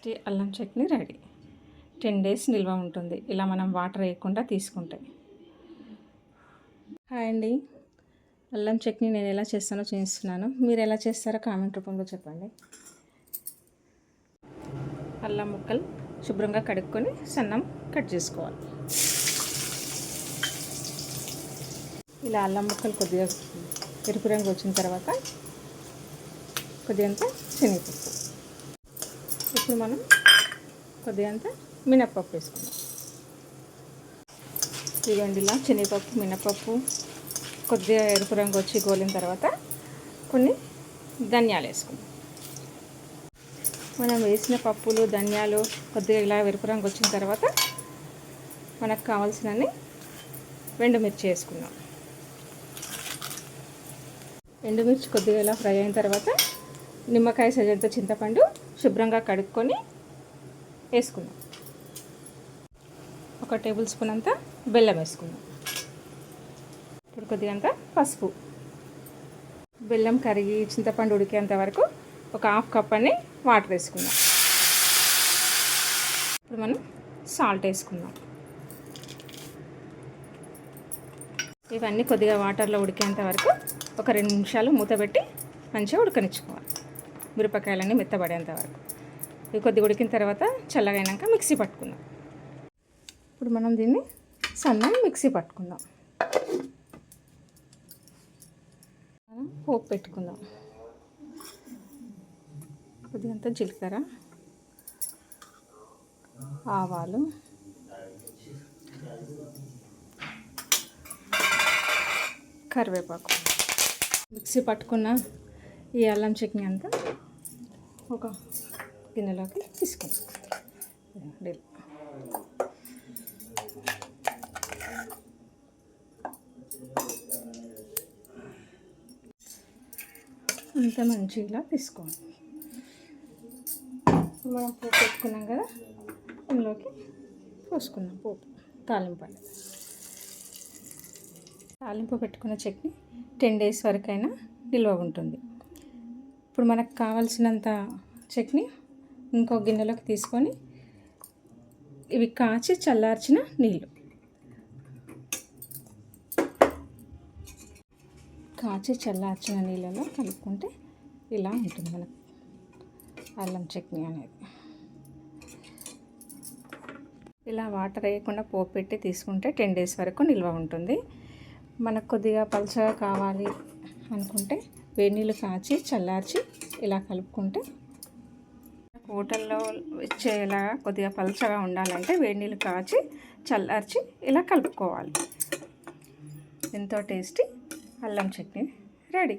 Tasty అల్లం chutney ready. 10 days నిల్వ ఉంటుంది ఇలా మనం వాటర్ వేయకుండా తీసుకుంటే. హాయ్ అండి, అల్లం చట్నీ నేను ఎలా చేస్తానో చూపిస్తున్నాను. మీరు ఎలా చేస్తారో కామెంట్ రూపంలో చెప్పండి. అల్లం ముక్కలు శుభ్రంగా కడుక్కొని సన్నం కట్ చేసుకోవాలి. ఇలా అల్లం ముక్కలు కొద్దిగా ఎరుపు రంగు వచ్చిన తర్వాత కొద్దిగంత శనగపప్పు, ఇప్పుడు మనం కొద్దిగంత మినప్పప్పు వేసుకుందాం. ఇదిగోండి, ఇలా శనగపప్పు మినప్పప్పు కొద్దిగా ఎరుపు రంగు వచ్చి గోలిన తర్వాత కొన్ని ధనియాలు వేసుకుందాం. మనం వేసిన పప్పులు ధనియాలు కొద్దిగా ఇలా ఎరుపు రంగు వచ్చిన తర్వాత మనకు కావాల్సినన్ని ఎండుమిర్చి వేసుకుందాం. ఎండుమిర్చి కొద్దిగా ఇలా ఫ్రై అయిన తర్వాత నిమ్మకాయ సైజంత చింతపండు శుభ్రంగా కడుక్కొని వేసుకుందాం. 1 టేబుల్ స్పూన్ అంతా బెల్లం వేసుకుందాం. ఇప్పుడు కొద్దిగంత పసుపు, బెల్లం కరిగి చింతపండు ఉడికేంత వరకు ఒక 1/2 కప్ అని వాటర్ వేసుకుందాం. ఇప్పుడు మనం సాల్ట్ వేసుకుందాం. ఇవన్నీ కొద్దిగా వాటర్లో ఉడికేంత వరకు ఒక 2 నిమిషాలు మూత పెట్టి మంచిగా ఉడకనిచ్చుకోవాలి. మిరపకాయలన్నీ మెత్తబడేంత వరకు. ఇవి కొద్దిగా ఉడికిన తర్వాత చల్లగైనాక మిక్సీ పట్టుకుందాం. ఇప్పుడు మనం దీన్ని సన్నం మిక్సీ పట్టుకుందాం. మనం పోపు పెట్టుకుందాం. కొద్దిగంత జీలకర్ర, ఆవాలు, కరివేపాకు, మిక్సీ పట్టుకున్న ఈ అల్లం చట్నీ అంతా ఒక గిన్నెలోకి తీసుకుందాం. అంత మంచిగా తీసుకోవాలి. మనం పోపు పెట్టుకున్నాం కదా, ఇందులోకి పోసుకుందాం. పోపు తాలింపు పెట్టుకున్న చట్నీ 10 days వరకైనా నిల్వ ఉంటుంది. ఇప్పుడు మనకు కావాల్సినంత చట్నీ ఇంకో గిన్నెలోకి తీసుకొని ఇవి కాచి చల్లార్చిన నీళ్ళు, నీళ్ళలో కలుపుకుంటే ఇలా ఉంటుంది మనకు అల్లం చట్నీ అనేది. ఇలా వాటర్ వేయకుండా పోపు పెట్టి తీసుకుంటే 10 days వరకు నిల్వ ఉంటుంది. మనకు కొద్దిగా పలుచగా కావాలి అనుకుంటే వేడి నీళ్ళు కాచి చల్లార్చి ఇలా కలుపుకుంటే, హోటల్లో ఇచ్చేలా కొద్దిగా పలుచగా ఉండాలంటే వేడి నీళ్ళు కాచి చల్లార్చి ఇలా కలుపుకోవాలి. ఎంతో టేస్టీ అల్లం చట్నీ రెడీ.